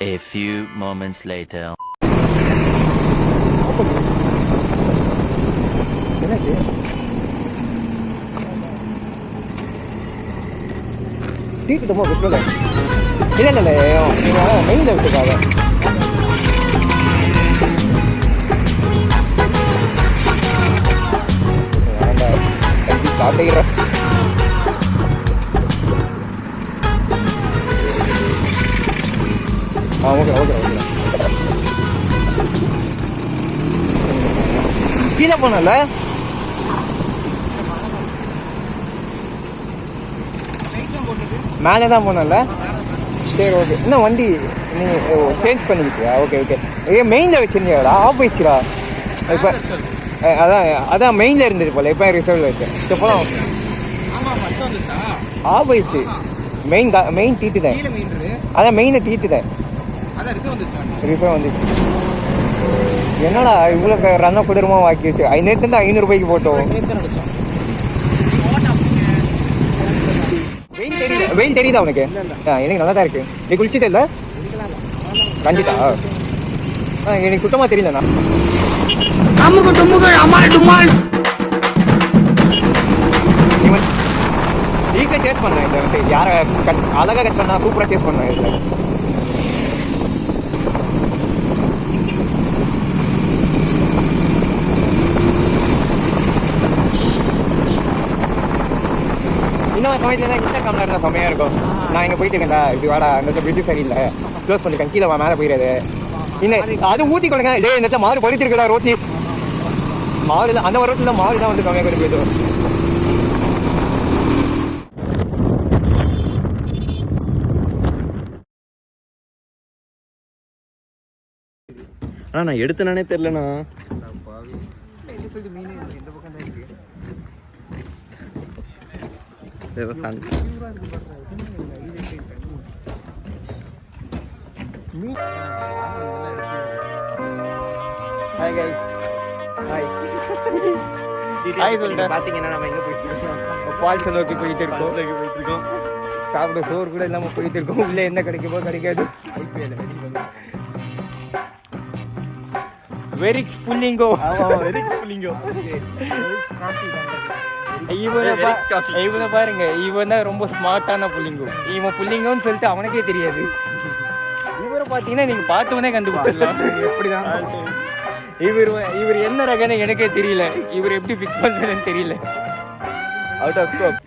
A few moments later. Tea கிட்ட போக இல்லை இல்லை மெயினில் விட்டுருக்காங்க. சாப்பிட்டுக்கிறேன். Okay okay okay. கீழே போனல மேலே தான் போனல. சரி ஓகே. இன்னும் வண்டி நீ சேஞ்ச் பண்ணிக்கிட்டியா? Okay okay. மெயினில் வச்சுருந்தியாடா? ஆஃப் ஆயிடுச்சுடா இப்போ. அதான் மெயினில் இருந்தது போல. இப்போ ரிசர்வில் வச்சேன். இப்போ ஆஃப் ஆயிடுச்சு. மெயின் தீட்டு தான். அதான் மெயினை தீட்டு தான். ரிசர்வ் வந்துச்சு. என்னடா இவ்வளோ ரன்னை குதிரமாக வாக்கி வச்சு நேற்று வந்து 500 ரூபாய்க்கு போட்டோம். வெயில் தெரியுதா உனக்கு? எனக்கு நல்லா தான் இருக்கு. நீ குளிச்சதே இல்லை? கண்டிப்பா எனக்கு சுத்தமாக தெரியலண்ணா. ஈஸியாக டேஸ்ட் பண்ணேன். இந்த வந்து யாரை அழகாக கட் பண்ணா சூப்பராக டேஸ்ட் பண்ணேன். இதில் இன்னும் சமயத்தில் தான் இந்த கம்மியாக இருந்தால் செம்மையாக இருக்கும். நான் இங்கே போயிட்டு இருக்கேன்டா, இப்படி வாடா, அந்த பிரிட்ஜு சரியில்லை, க்ளோஸ் பண்ணிருக்கேன், கீழே மேலே போயிடாது. இன்னும் அது ஊற்றி கொடுங்க. டே இந்த மாறு படுத்திருக்கடா ரோட்டி. மாறு தான் அந்த ரோட்டில் தான் மாறு தான் வந்து கம்மியாக கூட போயிட்டு. ஆனால் நான் எடுத்தனானே தெரிலண்ணா. Hi guys. ஹாய் சொல்லிட்டேன். பார்த்தீங்கன்னா நம்ம எங்கே போயிட்டு இருக்கோம்? ஃபால்ஸை நோக்கி போயிட்டு இருக்கோம். சாப்பிட சோறு கூட இல்லாமல் போயிட்டு இருக்கோம். உள்ளே என்ன கிடைக்குமோ கிடைக்காது. வெரிக்ஸ் புல்லிங்கோ. இவனை பாருங்க, இவன் தான் ரொம்ப ஸ்மார்ட்டான புல்லிங்கோ. இவன் புல்லிங்கோன்னு சொல்லிட்டு அவனுக்கே தெரியாது. இவரை பார்த்தீங்கன்னா நீங்கள் பார்த்தவனே கண்டுபிடிச்சிடலாம். எப்படிதான் இவர் என்ன ரகன்னு எனக்கே தெரியல. இவர் எப்படி ஃபிக்ஸ் பண்ணுறதுன்னு தெரியல. Out of scope.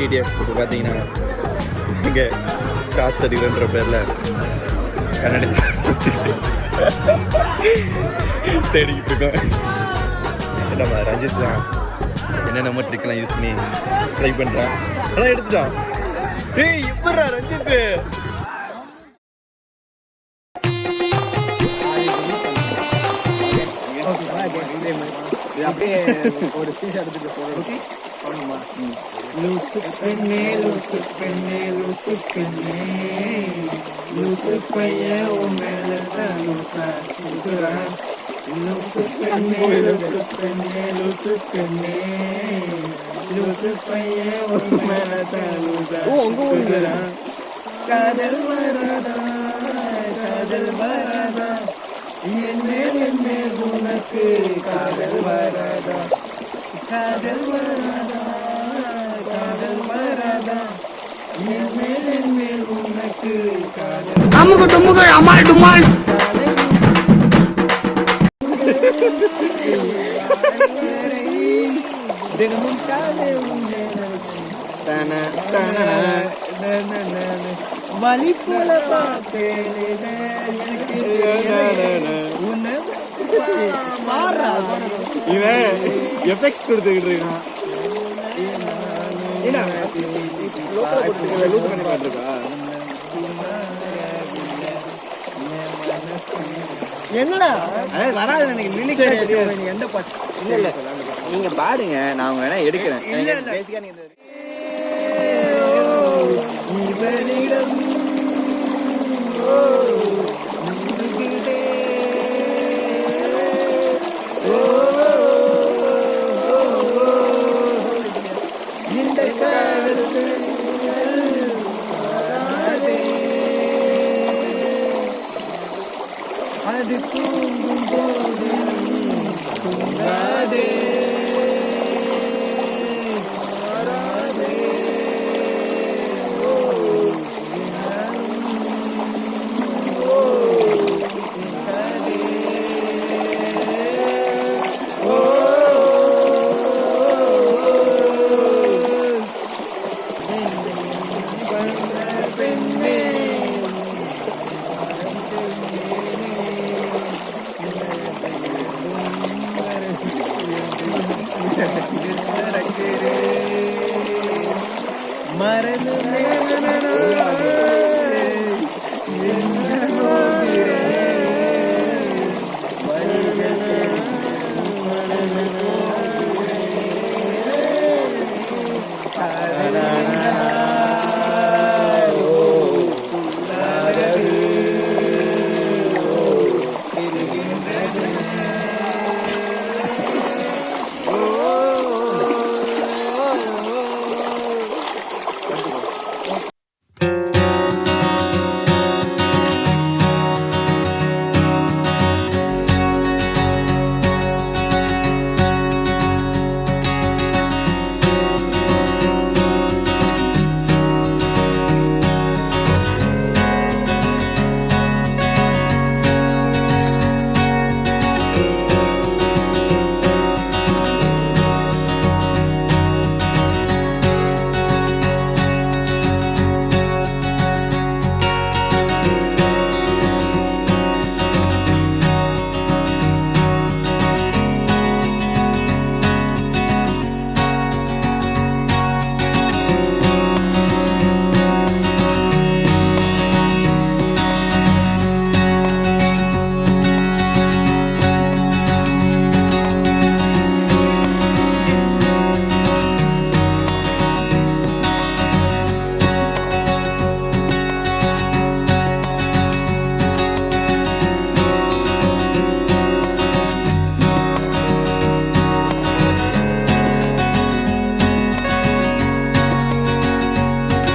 டிடிஎஃப் இப்போ பார்த்தீங்கன்னா இங்கே ஸ்டார்ஸ் அடிக்கிறன்ற பேரில் கன்னட தேடிக்கிட்டு இருக்கோம். நம்ம ரஞ்சித் தான் என்னென்னமோ ட்ரிக்லாம் யூஸ் பண்ணி ட்ரை பண்ணுறான். அதான் எடுத்துட்டான். ஏய் எப்படா ரஞ்சித் அப்படியே ஒரு ஸ்க்ரீன்ஷாட் எடுத்துட்டு போறோம். ஆமாமா. லூசு பெண்ணே லூசு பெண்ணே லூசு பெண்ணே லூசு பையன் உன் மேல தான் லூசா சுத்துறான். லூசு பெண்ணே லூசு பெண்ணே லூசு பெண்ணே லூசு பையன் உன் மேல தான் லூசா சுத்துறான். காதல் வராதா காதல் வராதா என்ன உனக்கு காதல் வராதா காதல் வராதா காதல் வராதா என்ன உனக்கு காதல் அமுகு டுமுகு அமால் டுமால் தினமும் காதல் வலி போல பார்த்தேன் இவன் எஃபெக்ட்ஸ் கொடுத்துக்கிட்டு இருக்கான். என்னடா வராது எனக்கு லிரிக்ஸ் தெரியும். நீ எந்த பாட்டு? இல்ல இல்ல நீங்க பாடுங்க, நான் வேணா எடுக்கிறேன். பேசிக்கா நீங்க